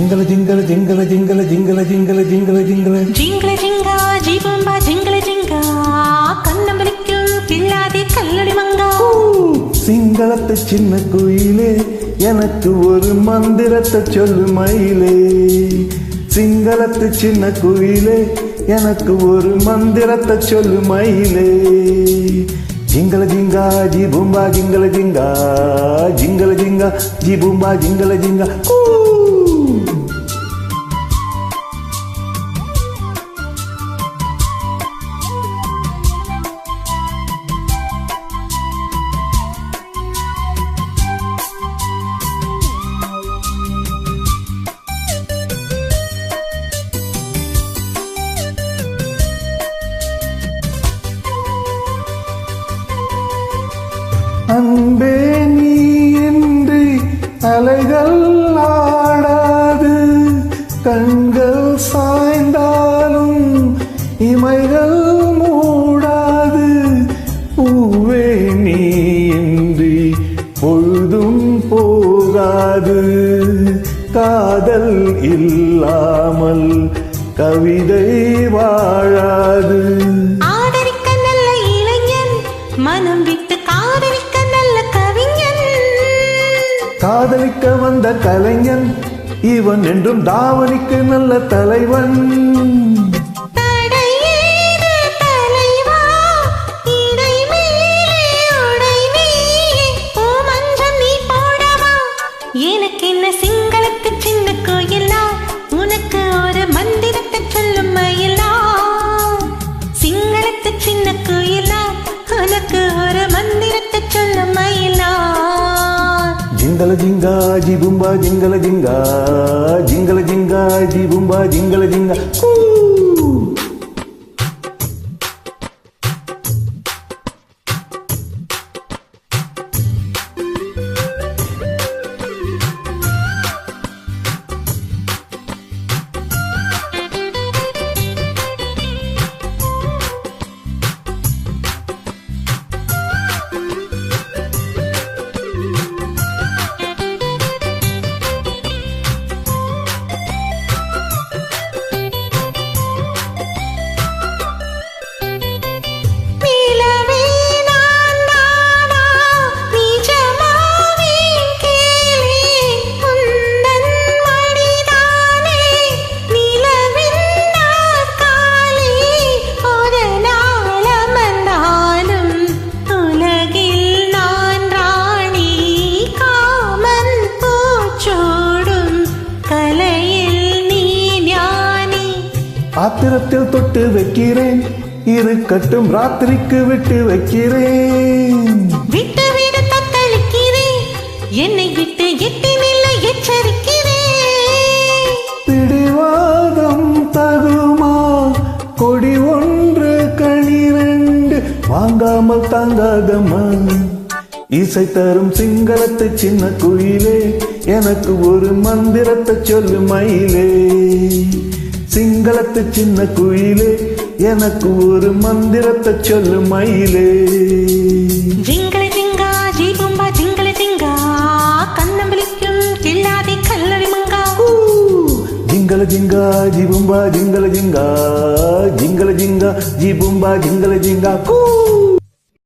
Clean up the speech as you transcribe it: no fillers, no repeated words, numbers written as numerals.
ജിംഗിള ജിംഗിള ജിംഗിള ജിംഗിള ജിംഗിള ജിംഗിള ജിംഗിള ജിംഗിള ജിംഗിള ജിംഗ ജീവമ്പ ജിംഗിള ജിംഗ കണ്ണമ്പലിക്കും കില്ലാതെ കല്ലടി മങ്ക சிங்களத்து சின்ன குயிலே எனக்கு ஒரு மந்திரத்தை சொல்லு மயிலே சிங்களத்து சின்ன குயிலே எனக்கு ஒரு மந்திரத்தை சொல்லு மயிலே ஜிங்கல ஜிங்கா ஜி பூம்பா ஜிங்கல ஜிங்கா ஜிங்கல ஜிங்கா ஜி பூம்பா ஜிங்கல ஜிங்கா அன்பே நீ என்று அலைகள் ஆடாது கண்கள் சாய்ந்தாலும் இமைகள் மூடாது பூவே நீ என்று பொழுதும் போகாது காதல் இல்லாமல் கவிதை வாழாது ஆதரிக்க நல்ல இளைஞன் மனம் விட்டு காதலிக்க நல்ல கவிஞன் காதலிக்க வந்த கலைஞன் இவன் என்றும் தாவணிக்கு நல்ல தலைவன் தடையேது தலைவா இடை மேலே உடை மேலே ஓ மஞ்சம் நீ போடவா எனக்கு என்ன சிங்களத்து சின்ன கோயிலா உனக்கு ஒரு மந்திரத்தை சொல்லும் மயிலா சிங்களத்து சின்ன கோயிலா உனக்கு ஒரு மந்திரத்தை சொல்லும் மயிலா ஜிங்கல ஜிங்கா ஜி பூம்பா ஜிங்கல ஜிங்கா ஜிங்கல ஜிங்கா ஜி பூம்பா ஜிங்கல ஜிங்கா ஆத்திரத்தில் தொட்டு வைக்கிறேன் இருக்கட்டும் ராத்திரிக்கு விட்டு வைக்கிறேன் விட்டு விடு தத்தளிக்கிறேன் என்னை விட்டு எட்டி நில்ல எச்சரிக்கிறேன் பிடிவாதம் தகுமா கொடி ஒன்று கனிரண்டு வாங்காமல் தாங்காதம்மா இசை தரும் சிங்களத்து சின்ன குயிலே எனக்கு ஒரு மந்திரத்தை சொல்லு மயிலே சிங்களத்து சின்ன குயிலே எனக்கு ஒரு மந்திரத்தை சொல்லு மயிலே ஜிங்கல ஜிங்கா ஜீபும்பா ஜிங்கல ஜிங்கா கண்ணம்பலிக்கும் கில்லாதி கல்லடி மங்கா ஜிங்கல ஜிங்கா ஜி பூம்பா ஜிங்கல ஜிங்கா ஜிங்கல ஜிங்கா ஜி பூம்பா ஜிங்கல ஜிங்கா